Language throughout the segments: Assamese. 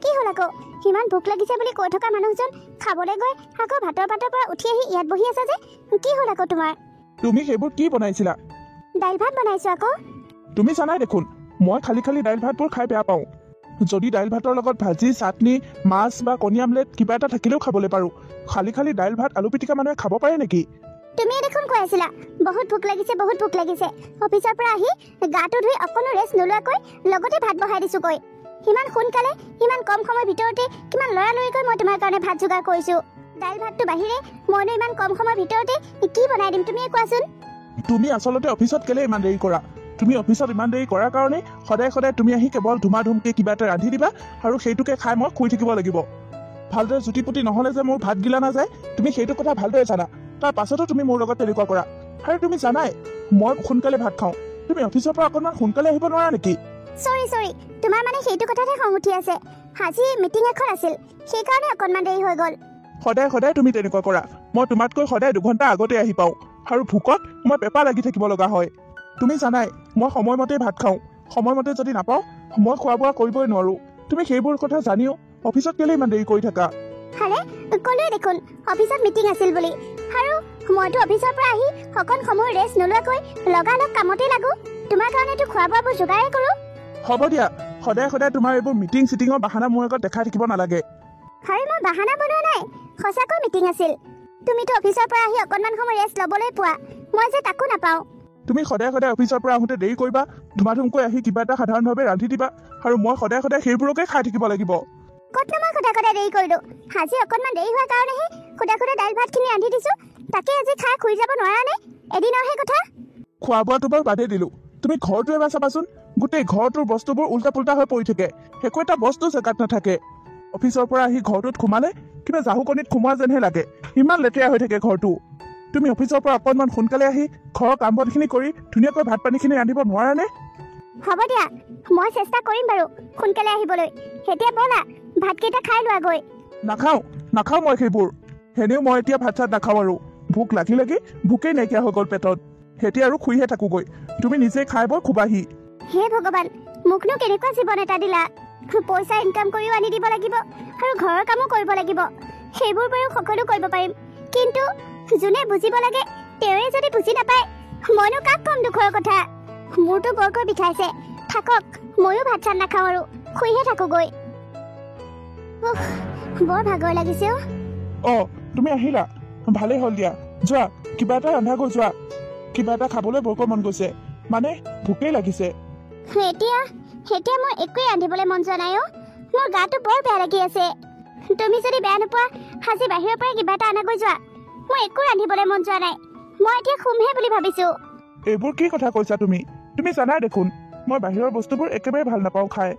কি হ'ল আকৌ ইমান ভোক লাগিছে বুলি কৈ থকা মানুহজন খাবলৈ গৈ আকৌ ভাতৰ পাতৰ পৰা উঠি আহি ইয়াত বহি আছে যে কি হ'ল আকৌ তোমাৰ তুমি সেইবোৰ কি বনাইছিলা দাইল ভাত বনাইছো আকৌ তুমি জানাই দেখোন মই খালি খালি দাইল ভাতবোৰ খাই বেয়া পাওঁ যদি দাইল ভাতৰ লগত ভাজি চাটনি মাছ বা কণী আমলেট কিবা এটা থাকিলেও খাবলৈ পাৰোঁ খালি খালি দাইল ভাত আলু পিটিকা মানুহে খাব পাৰে নেকি তুমি দেখোন কৈ আছিলা বহুত ভোক লাগিছে অফিচৰ পৰা আহি গাটো ধুই অকণো ৰেষ্ট নলোৱাকৈ লগতে ভাত বহাই দিছো কৈ ইমান সোনকালে ইমান কম সময়ৰ ভিতৰতে কিমান লৰালৰিকৈ মই তোমাৰ কাৰণে ভাত যোগাৰ কৰিছো দাইল ভাতটো বাহিৰে মইনো ইমান কম সময়ৰ ভিতৰতে কি বনাই দিম তুমিয়ে কোৱাচোন তুমি আচলতে অফিচত কেলে ইমান দেৰি কৰা তুমি অফিচত ইমান দেৰি কৰাৰ কাৰণে সদায় সদায় তুমি আহি কেৱল ধুমাধুমকৈ কিবা এটা ৰান্ধি দিবা আৰু সেইটোকে খাই মই শুই থাকিব লাগিব ভালদৰে জুতিপুতি নহ'লে যে মোৰ ভাত গিলা নাযায় তুমি সেইটো কথা ভালদৰে জানা তাৰ পাছতো তুমি মোৰ লগত তেনেকুৱা কৰা আৰু তুমি জানাই মই সোনকালে ভাত খাওঁ তুমি অফিচৰ পৰা অকণমান সোনকালে আহিব নোৱাৰা নেকি সৰি তোমাৰ মানে সেইটো কথাতে খং উঠি আছে আজি মিটিং এখন আছিল সেইকাৰণে অকণমান দেৰি হৈ গ'ল সদায় সদায় তুমি তেনেকুৱা কৰা মই তোমাতকৈ সদায় 2 ঘণ্টা আগতে আহি পাওঁ আৰু ভোকত মই পেপা লাগি থাকিব লগা হয় তুমি জানাই মই সময়মতে ভাত খাওঁ সময়মতে যদি নাপাওঁ মই খোৱা বোৱা কৰিবই নোৱাৰোঁ তুমি সেইবোৰ কথা জানিও অফিচত কেলে ইমান দেৰি কৰি থাকা হালে ক'লোৱে দেখোন অফিচত মিটিং আছিল বুলি আৰু মইতো অফিচৰ পৰা আহি অকণ সময় ৰেষ্ট নলোৱাকৈ লগালগ কামতে লাগো তোমাৰ কাৰণেতো খোৱা বোৱাবোৰ যোগাৰেই কৰোঁ হ'ব দিয়া সদায় সদায় তোমাৰ এইবোৰ মিটিং চিটিঙৰ বাহানা মোৰ আগত দেখাই থাকিব নালাগে হয় মই বাহানা বনোৱা নাই সঁচাকৈ মিটিং আছিল তুমিতো অফিচৰ পৰা আহি অকণমান সময় ৰেষ্ট ল'বলৈ পোৱা মই যে তাকো নাপাওঁ তুমি সদায় সদায় অফিচৰ পৰা আহোঁতে দেৰি কৰিবা ধুমাধুমকৈ আহি কিবা এটা সাধাৰণভাৱে ৰান্ধি দিবা আৰু মই সদায় সদায় সেইবোৰকে খাই থাকিব লাগিব ক'তনো মই সদায় দেৰি কৰিলোঁ আজি অকণমান দেৰি হোৱাৰ কাৰণেহে সদায় দাইল ভাতখিনি ৰান্ধি দিছোঁ তাকে আজি খাই শুই যাব নোৱাৰানে এদিনৰহে কথা খোৱা বোৱাটো বাৰু বাদেই দিলোঁ তুমি ঘৰটো এবাৰ চাবাচোন গোটেই ঘৰটোৰ বস্তুবোৰ উল্টা পুল্টা হৈ পৰি থাকে একো এটা বস্তু জেগাত নাথাকে অফিচৰ পৰা আহি ঘৰটোত সোমালে কিবা জাহুকণিত সোমোৱা যেনহে লাগে ইমান লেতেৰা হৈ থাকে ঘৰটো তুমি অফিচৰ পৰা অকণমান সোনকালে আহি ঘৰৰ কাম বনখিনি কৰি ধুনীয়াকৈ ভাত পানীখিনি ৰান্ধিব নোৱাৰানে হ'ব দিয়া মই চেষ্টা কৰিম বাৰু সোনকালে আহিবলৈ এতিয়া ব'লা ভাতকেইটা খাই লোৱাগৈ নাখাওঁ মই সেইবোৰ সেনেও মই এতিয়া ভাত চাত নাখাওঁ আৰু ভোক লাগি ভোকেই নাইকিয়া হৈ গ'ল পেটত এতিয়া আৰু শুইহে থাকোগৈ তুমি নিজে খাই বৈ খুবাহি হে ভগৱান মোকনো কেনেকুৱা জীৱন এটা দিলা পইচা ইনকাম কৰিও আনি দিব লাগিব আৰু ঘৰৰ কামো কৰিব লাগিব সেইবোৰ বাৰু সকলো কৰিব পাৰিম কিন্তু যোনে বুজিব লাগে তেওঁৱে যদি বুজি নাপায় মইনো কাক কম দুখৰ কথা মোৰতো বৰকৈ বিষাইছে থাকক ময়ো ভাত চাত নাখাওঁ আৰু শুইহে থাকোগৈ বৰ ভাগৰ লাগিছে তুমি আহিলা ভালেই হ'ল দিয়া যোৱা কিবা এটা ৰন্ধাগৈ যোৱা কিবা এটা খাবলৈ বৰকৈ মন গৈছে মানে ভোকেই লাগিছে এতিয়া মোৰ একোৱে ৰান্ধিবলৈ মন যোৱা নাই মোৰ গাটো বৰ বেয়া লাগি আছে তুমি যদি বেয়া নোপোৱা আজি বাহিৰৰ পৰা কিবা এটা আনাগৈ যোৱা মই একো ৰান্ধিবলৈ মন যোৱা নাই মই এতিয়া শুমহে বুলি ভাবিছো এইবোৰ কি কথা কৈছা তুমি জানাই দেখোন মই বাহিৰৰ বস্তুবোৰ একেবাৰে ভাল নাপাওঁ খাই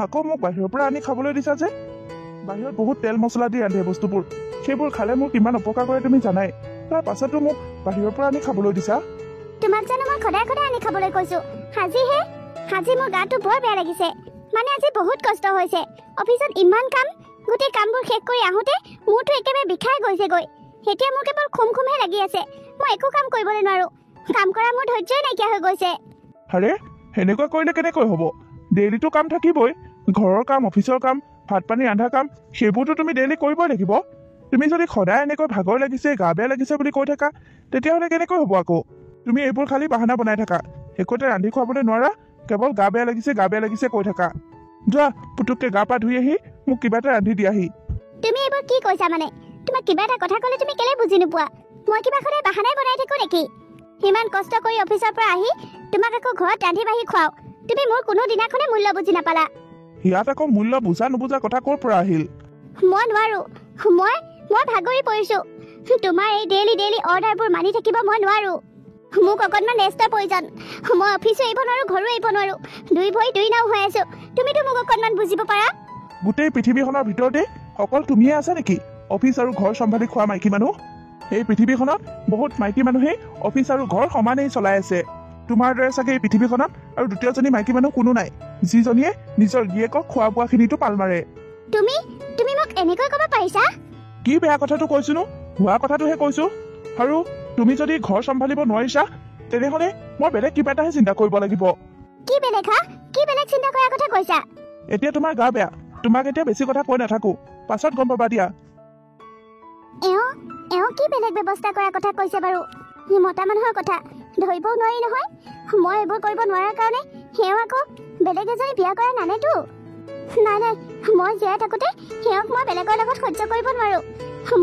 আকৌ মোক বাহিৰৰ পৰা আনি খাবলৈ দিছা যে বাহিৰত বহুত তেল মছলা দি ৰান্ধে বস্তুবোৰ সেইবোৰ খালে মোক কিমান অপকাৰ কৰে তুমি জানাই তাৰ পাছতো মোক বাহিৰৰ পৰা আনি খাবলৈ দিছা তোমাক জানো মই সদায় আনি খাবলৈ কৈছো আজি মোৰ গাটো বৰ বেয়া লাগিছে মানে আজি বহুত কষ্ট হৈছে অফিচত ইমান কাম গোটেই কামবোৰ শেষ কৰি আহোঁতে মোৰতো একেবাৰে বিষাই গৈছেগৈ এতিয়া মোৰ কেৱল খুমহে লাগি আছে মই একো কাম কৰিবলৈ নোৱাৰো কাম কৰা মোৰ ধৈৰ্যই নাইকিয়া হৈ গৈছে আৰে সেনেকুৱা কৰিলে কেনেকৈ হ'ব ডেইলিটো কাম থাকিবই ঘৰৰ কাম অফিচৰ কাম ভাত পানী ৰান্ধা কাম সেইবোৰতো তুমি ডেইলি কৰিবই লাগিব তুমি যদি সদায় এনেকৈ ভাগৰ লাগিছে গা বেয়া লাগিছে বুলি কৈ থাকা তেতিয়াহ'লে কেনেকৈ হ'ব আকৌ তুমি এইবোৰ খালি বাহানা বনাই থাকা একোতে ৰান্ধি খুৱাবলৈ নোৱাৰা কেৱল গা বেয়া লাগিছে কৈ থাকা যোৱা পুতুককৈ গা পা ধুই আহি মোক কিবা এটা ৰান্ধি দিয়াহি তুমি এইবোৰ কি কৈছা মানে তোমাক কিবা এটা কথা ক'লে তুমি কেলে বুজি নোপোৱা মই কিবা সদায় বাহানাই বনাই থাকো নেকি ইমান কষ্ট কৰি অফিচৰ পৰা আহি তোমাক আকৌ ঘৰত ৰান্ধি বাঢ়ি খুৱাও তুমি মোৰ কোনো দিনাখনে মূল্য বুজি নাপালা ইয়াত আকৌ মূল্য বুজা নুবুজা কথা ক'ৰ পৰা আহিল মই নোৱাৰো মই ভাগৰি পৰিছো তোমাৰ এই ডেইলি অৰ্ডাৰবোৰ মানি থাকিব মই নোৱাৰো মোক অকণমান ৰেষ্টৰ প্ৰয়োজন মই অফিচো এৰিব নোৱাৰো ঘৰো এৰিব নোৱাৰো দুই ভৰি দুই নাও হৈ আছো তুমিতো মোক অকণমান বুজিব পাৰা গোটেই পৃথিৱীখনৰ ভিতৰতে অকল তুমিয়ে আছা নেকি অফিচ আৰু ঘৰ চম্ভালি খোৱা মাইকী মানুহ এই পৃথিৱীখনত বহুত মাইকী মানুহে অফিচ আৰু ঘৰ সমানেই চলাই আছে তোমাৰ দৰে চাগে এই পৃথিৱীখনত আৰু দ্বিতীয়জনী মাইকী মানুহ কোনো নাই যিজনীয়ে নিজৰ গিয়েকক খোৱা বোৱাখিনিতো পাল মাৰে তুমি মোক এনেকৈ ক'ব পাৰিছা কি বেয়া কথাটো কৈছোনো হোৱা কথাটোহে কৈছো আৰু তুমি যদি ঘৰ চম্ভালিব নোৱাৰিছা তেনেহ'লে মই বেলেগ কিবা এটাহে চিন্তা কৰিব লাগিব কি বেলেগ চিন্তা কৰাৰ কথা কৈছা এতিয়া তোমাৰ গা বেয়া তোমাক এতিয়া বেছি কথা কৈ নাথাকো, পাছত গম পাবা দিয়া। এওঁ কি বেলেগ ব্যৱস্থা কৰাৰ কথা কৈছে বাৰু? সি মতা মানুহৰ কথা ধৰিবও নোৱাৰি নহয়। মই এইবোৰ কৰিব নোৱাৰাৰ কাৰণে সেওঁ আকৌ বেলেগ এজনী বিয়া কৰা নানেতো। নাই মই জীয়াই থাকোঁতে সেওক মই বেলেগৰ লগত সহ্য কৰিব নোৱাৰো।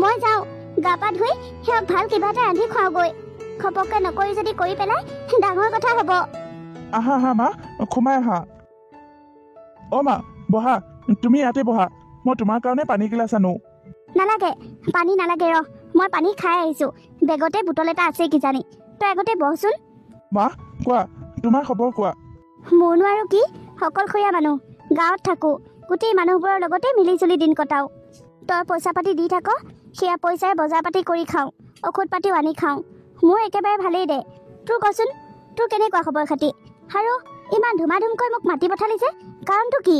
মই যাওঁ, গা পা ধুই সেওক ভাল কিবা এটা ৰান্ধি খুৱাওঁগৈ। খপককে নকৰি যদি কৰি পেলাই ডাঙৰ কথা হ'ব। আহা আহা মা, সোমাই আহা। অ' মা বহা, তুমি ইয়াতে বহা, মই তোমাৰ কাৰণে পানী গিলাচ আনো। নালাগে, পানী নালাগে, মই পানী খাই আহিছো। বেগতে বুটল এটা আছে কিজানি। তই আগতে বহচোন। মা কোৱা, তোমাৰ খবৰ কোৱা। মোৰনো আৰু কি, অকলশৰীয়া মানুহ, গাঁৱত থাকো, গোটেই মানুহবোৰৰ লগতে মিলি জুলি দিন কটাও। তই পইচা পাতি দি থাক, সেয়া পইচাৰে বজাৰ পাতি কৰি খাওঁ, ঔষধ পাতিও আনি খাওঁ। মোৰ একেবাৰে ভালেই দে। তোৰ কচোন, তোৰ কেনেকুৱা খবৰ খাতি? আৰু ইমান ধুমাধুমকৈ মোক মাতি পঠালি যে, কাৰণটো কি?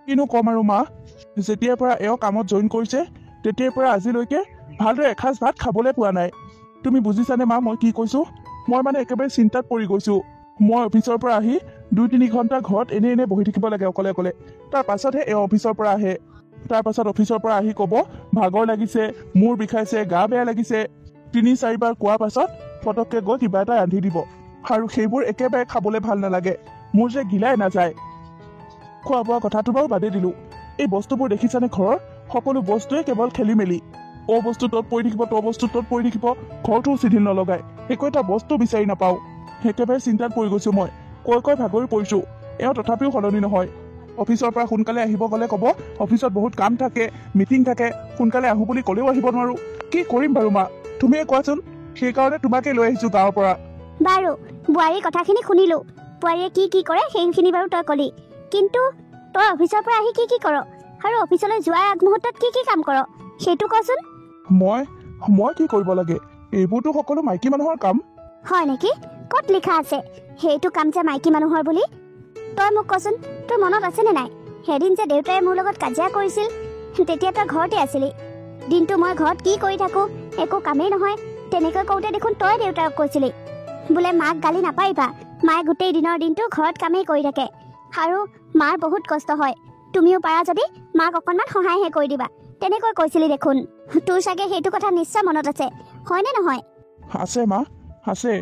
কিনো ক'ম আৰু মা, যেতিয়াৰ পৰা এওঁ কামত জইন কৰিছে তেতিয়াৰ পৰা আজিলৈকে ভালদৰে এসাঁজ ভাত খাবলৈ পোৱা নাই। তুমি বুজিছানে মা মই কি কৈছো? মই মানে একেবাৰে চিন্তাত পৰি গৈছো। মই অফিচৰ পৰা আহি 2-3 ঘণ্টা ঘৰত এনে বহি থাকিব লাগে অকলে অকলে। তাৰ পাছতহে এওঁ অফিচৰ পৰা আহে। তাৰ পাছত অফিচৰ পৰা আহি ক'ব ভাগৰ লাগিছে, মূৰ বিষাইছে, গা বেয়া লাগিছে। 3-4 বাৰ কোৱাৰ পাছত ফটককে গৈ কিবা এটা ৰান্ধি দিব, আৰু সেইবোৰ একেবাৰে খাবলৈ ভাল নালাগে। মোৰ যে গিলাই নাযায়। খোৱা বোৱা কথাটো বাৰু বাদেই দিলো, এই বস্তুবোৰ দেখিছানে? ঘৰৰ সকলো বস্তুৱে কেৱল খেলি মেলি। অ' বস্তু তত পৰি থাকিব, ত বস্তু তত পৰি থাকিব, ঘৰটোও চিধিল নলগাই, একো এটা বস্তু বিচাৰি নাপাওঁ। একেবাৰে চিন্তাত পৰি গৈছো মই, কৈ ভাগৰি পৰিছো। এওঁ তথাপিও সলনি নহয়। অফিচৰ পৰা সোনকালে আহিব গ'লে ক'ব অফিচত বহুত কাম থাকে, মিটিং থাকে, সোনকালে আহো বুলি ক'লেও আহিব নোৱাৰো। কি কৰিম বাৰু মা, তুমিয়ে কোৱাচোন। সেইকাৰণে তোমাকে লৈ আহিছো গাঁৱৰ পৰা। বাৰু, বোৱাৰীৰ কথাখিনি শুনিলো। বোৱাৰীয়ে কি কৰে সেইখিনি বাৰু তই কলি, কিন্তু তই অফিচৰ পৰা আহি কি কৰ, আৰু অফিচলৈ যোৱাৰ আগমুহূৰ্তত কি কাম কৰ, সেইটো কচোন। মই কি কৰিব লাগে? এইবোৰতো সকলো মাইকী মানুহৰ কাম। হয় নেকি? ক'ত লিখা আছে সেইটো কাম যে মাইকী মানুহৰ বুলি? তই মোক কচোন, তোৰ মনত আছেনে নাই সেইদিন যে দেউতাই মোৰ লগত কাজিয়া কৰিছিল? তেতিয়া তই ঘৰতে আছিলি। দিনটো মই ঘৰত কি কৰি থাকো, একো কামেই নহয়। তেনেকৈ কওঁতে দেখোন তই দেউতাক কৈছিলি বোলে মাক গালি নাপাৰিবা, মায়ে গোটেই দিনৰ দিনটো ঘৰত কামেই কৰি থাকে, আৰু মাৰ বহুত কষ্ট হয়, তুমিও পাৰা যদি মাক অকণমান সহায়হে কৰি দিবা, তেনেকৈ কৈছিলি দেখোন। তোৰ চাগে সেইটো কথা নিশ্চয় মনত আছে, হয়নে নহয়? আছে মা, আছে।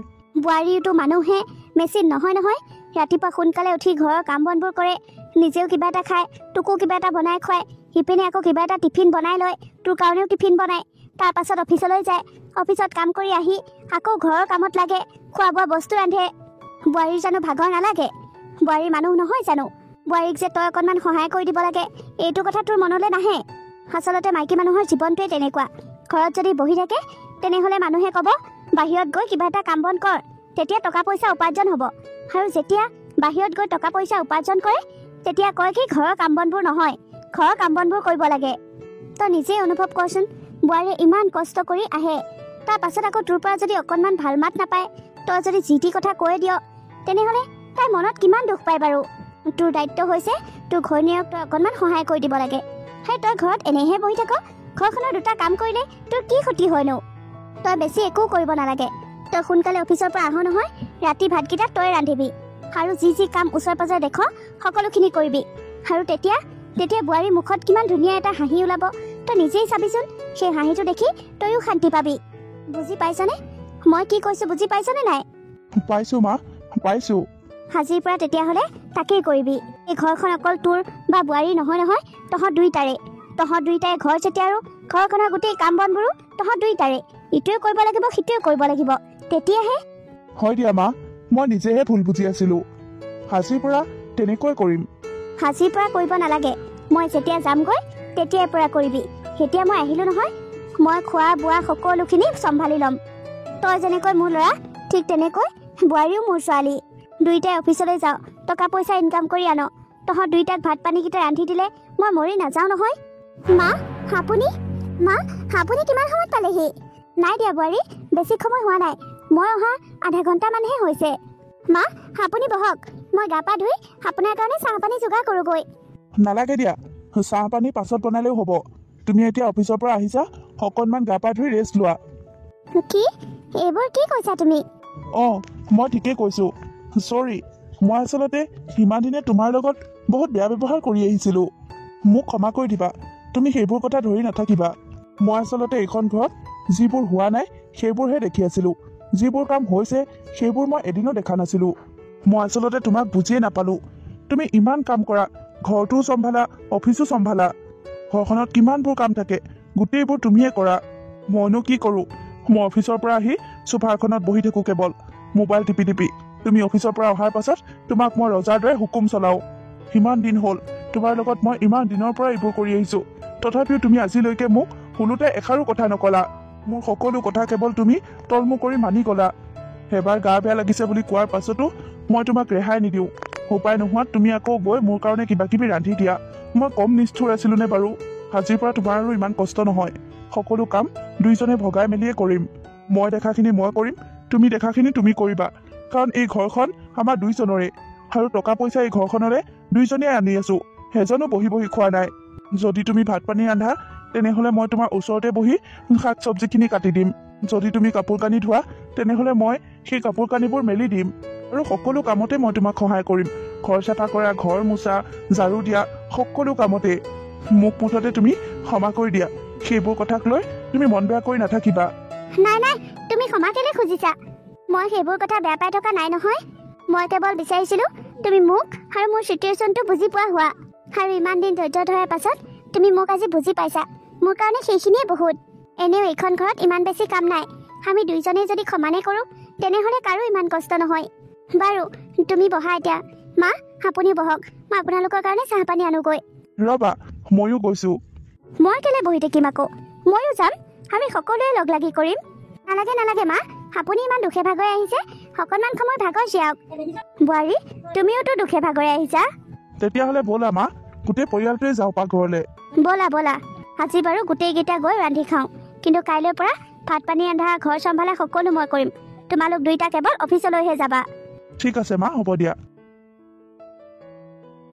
বোৱাৰীটো মানুহে মেচিন নহয় নহয়। ৰাতিপুৱা সোনকালে উঠি ঘৰৰ কাম বনবোৰ কৰে, নিজেও কিবা এটা খায়, তোকো কিবা এটা বনাই খুৱায়, সিপিনে আকৌ কিবা এটা টিফিন বনাই লয়, তোৰ কাৰণেও টিফিন বনায়। তাৰ পাছত অফিচলৈ যায়, অফিচত কাম কৰি আহি আকৌ ঘৰৰ কামত লাগে, খোৱা বোৱা বস্তু ৰান্ধে। বোৱাৰীৰ জানো ভাগৰ নালাগে? বোৱাৰী মানুহ নহয় জানো? বোৱাৰীক যে তই অকণমান সহায় কৰি দিব লাগে, এইটো কথা তোৰ মনলৈ নাহে? আচলতে মাইকী মানুহৰ জীৱনটোৱে তেনেকুৱা। ঘৰত যদি বহি থাকে তেনেহ'লে মানুহে ক'ব বাহিৰত গৈ কিবা এটা কাম বন কৰ, তেতিয়া টকা পইচা উপাৰ্জন হ'ব। আৰু যেতিয়া বাহিৰত গৈ টকা পইচা উপাৰ্জন কৰে তেতিয়া কয় কি ঘৰৰ কাম বনবোৰ নহয়, ঘৰৰ কাম বনবোৰ কৰিব লাগে। তই নিজেই অনুভৱ কৰচোন, বোৱাৰীয়ে ইমান কষ্ট কৰি আহে, তাৰ পাছত আকৌ তোৰ পৰা যদি অকণমান ভাল মাত নাপায়, তই যদি যি টি কথা কৈ দিয়, তেনেহ'লে তাই মনত কিমান দুখ পায় বাৰু? তোৰ দায়িত্ব হৈছে তোৰ ঘৈণীয়েক তই অকণমান সহায় কৰি দিব লাগে। সেই তই ঘৰত এনেহে বহি থাক, ঘৰখনৰ 2টা কাম কৰিলে তোৰ কি ক্ষতি হয়নো? তই বেছি একো কৰিব নালাগে। তই সোনকালে অফিচৰ পৰা আহ নহয়, ৰাতি ভাতকেইটা তই ৰান্ধিবি, আৰু যি কাম ওচৰে পাজৰে দেখ সকলোখিনি কৰিবি। আৰু তেতিয়া বোৱাৰীৰ মুখত কিমান ধুনীয়া এটা হাঁহি ওলাব, তই নিজেই চাবিচোন। সেই হাঁহিটো দেখি তইও শান্তি পাবি। বুজি পাইছনে? মই কি কৈছো বুজি পাইছনে নাই? পাইছো মা, পাইছো। আজিৰ পৰা তেতিয়াহ'লে তাকেই কৰিবি। এই ঘৰখন অকল তোৰ বা বোৱাৰী নহয় নহয়, তহঁত দুইটাৰে ঘৰ যেতিয়া, আৰু ঘৰখনৰ গোটেই কাম বনবোৰো তহঁত দুইটাৰে। ইটোৱে কৰিব লাগিব, সিটোৱে কৰিব লাগিব, তেতিয়াহে। হয় দিয়া মা, মই নিজেহে ভুল বুজি আছিলো। আজিৰ পৰা তেনেকৈ কৰিম। আজিৰ পৰা কৰিব নালাগে, মই যেতিয়া যামগৈ তেতিয়াৰ পৰা কৰিবি। এতিয়া মই আহিলো নহয়, মই খোৱা বোৱা সকলোখিনি চম্ভালি ল'ম। তই যেনেকৈ মোৰ ল'ৰা, ঠিক তেনেকৈ বোৱাৰীও মোৰ ছোৱালী। দুইটাই অফিচলৈ যাওঁ, টকা পইচা ইনকাম কৰি আন। তহঁত দুইটাক ভাত পানীকেইটা ৰান্ধি দিলে মই মৰি নাযাওঁ নহয়। মা আপুনি কিমান সময়ত পালেহি? নাই দিয়া বোৱাৰী, বেছি সময় হোৱা নাই, মই অহা আধা ঘণ্টামানহে হৈছে। মা আপুনি বহক, মই গা পা ধুই আপোনাৰ কাৰণে চাহ পানী যোগাৰ কৰোঁগৈ। নালাগে দিয়া, চাহ পানী পাছত বনালেও হ'ব। তুমি এতিয়া অফিচৰ পৰা আহিছা, অকণমান গা পা ধুই ৰেষ্ট লোৱা। কি এইবোৰ কি কৈছা তুমি? মই ঠিকেই কৈছো। চৰি, মই আচলতে ইমান দিনে তোমাৰ লগত বহুত বেয়া ব্যৱহাৰ কৰি আহিছিলো। মোক ক্ষমা কৰি দিবা। তুমি সেইবোৰ কথা ধৰি নাথাকিবা। মই আচলতে এইখন ঘৰত যিবোৰ হোৱা নাই সেইবোৰহে দেখি আছিলোঁ। যিবোৰ কাম হৈছে সেইবোৰ মই এদিনো দেখা নাছিলোঁ। মই আচলতে তোমাক বুজিয়ে নাপালোঁ। তুমি ইমান কাম কৰা, ঘৰটোও চম্ভালা, অফিচো চম্ভালা। ঘৰখনত কিমানবোৰ কাম থাকে, গোটেইবোৰ তুমিয়ে কৰা। মইনো কি কৰোঁ? মই অফিচৰ পৰা আহি চোফাৰখনত বহি থাকোঁ কেৱল, মোবাইল টিপি টিপি। তুমি অফিচৰ পৰা অহাৰ পাছত তোমাক মই ৰজাৰ দৰে হুকুম চলাওঁ। সিমান দিন হ'ল তোমাৰ লগত মই ইমান দিনৰ পৰা এইবোৰ কৰি আহিছোঁ, তথাপিও তুমি আজিলৈকে মোক শুনোতে এষাৰো কথা নকলা। মোৰ সকলো কথা কেৱল তুমি তলমু কৰি মানি গলা। এবাৰ গা বেয়া লাগিছে বুলি কোৱাৰ পাছতো মই তোমাক ৰেহাই নিদিওঁ। উপায় নোহোৱাত তুমি আকৌ গৈ মোৰ কাৰণে কিবা কিবি ৰান্ধি দিয়া। মই কম নিষ্ঠুৰ আছিলোঁ নে বাৰু? আজিৰ পৰা তোমাৰ আৰু ইমান কষ্ট নহয়। সকলো কাম দুইজনে ভগাই মেলিয়ে কৰিম। মই দেখাখিনি মই কৰিম, তুমি দেখাখিনি তুমি কৰিবা। কাৰণ এই ঘৰখন আমাৰ দুইজনৰে, আৰু টকা পইচা এই ঘৰখনৰে দুইজনেই আনি আছোঁ। এজনো বহি বহি খোৱা নাই। যদি তুমি ভাত পানী ৰান্ধা তেনেহ'লে মই তোমাৰ ওচৰতে বহি শাক চব্জিখিনি কাটি দিম। যদি তুমি কাপোৰ কানি ধোৱা তেনেহ'লে মই সেই কাপোৰ কানিবোৰ মেলি দিম। আৰু সকলো কামতে মই তোমাক সহায় কৰিম। ঘৰ চাফা কৰা, ঘৰ মোচা, ঝাৰু দিয়া, সকলো কামতে। মোক মুঠতে তুমি ক্ষমা কৰি দিয়া। সেইবোৰ কথাক লৈ তুমি মন বেয়া কৰি নাথাকিবা। নাই নাই, তুমি ক্ষমা কেলে খুজিছা? মই সেইবোৰ কথা বেয়া পাই থকা নাই নহয়। মই কেৱল বিচাৰিছিলোঁ তুমি মোক আৰু মোৰ চিটুৱেশ্যনটো বুজি পোৱা হোৱা। আৰু ইমান দিন ধৈৰ্য ধৰাৰ পাছত তুমি মোক আজি বুজি পাইছা। মোৰ কাৰণে সেইখিনিয়ে বহুত। এনেও এইখন ঘৰত ইমান বেছি কাম নাই। আমি দুইজনেই যদি সমানে কৰোঁ তেনেহ'লে কাৰো ইমান কষ্ট নহয়। বাৰু তুমি বহা এতিয়া। মা, আপুনি বহক, মই আপোনালোকৰ কাৰণে চাহ পানী আনোগৈ। ৰবা, ময়ো গৈছোঁ। মই কেলে বহি থাকিম আকৌ? ময়ো যাম, আমি সকলোৱে লগ লাগি কৰিম। নালাগে নালাগে মা, আপুনি ইমান দুখে ভাগৰে আহিছে, অকণমান সময় ভাগৰ জিৰাওক। বোৱাৰী, তুমিওতো দুখে ভাগৰে আহিছা। তেতিয়াহ'লে ব'লা মা, গোটেই পৰিয়ালটোৱে যাওঁ পাকঘৰলৈ। ব'লা ব'লা, আজি বাৰু গোটেইকেইটা গৈ ৰান্ধি খাওঁ, কিন্তু কাইলৈৰ পৰা ভাত পানী ৰন্ধা, ঘৰ চম্ভালা সকলো মই কৰিম। তোমালোক দুইটা কেৱল অফিচলৈহে যাবা। ঠিক আছে মা, হ'ব দিয়া।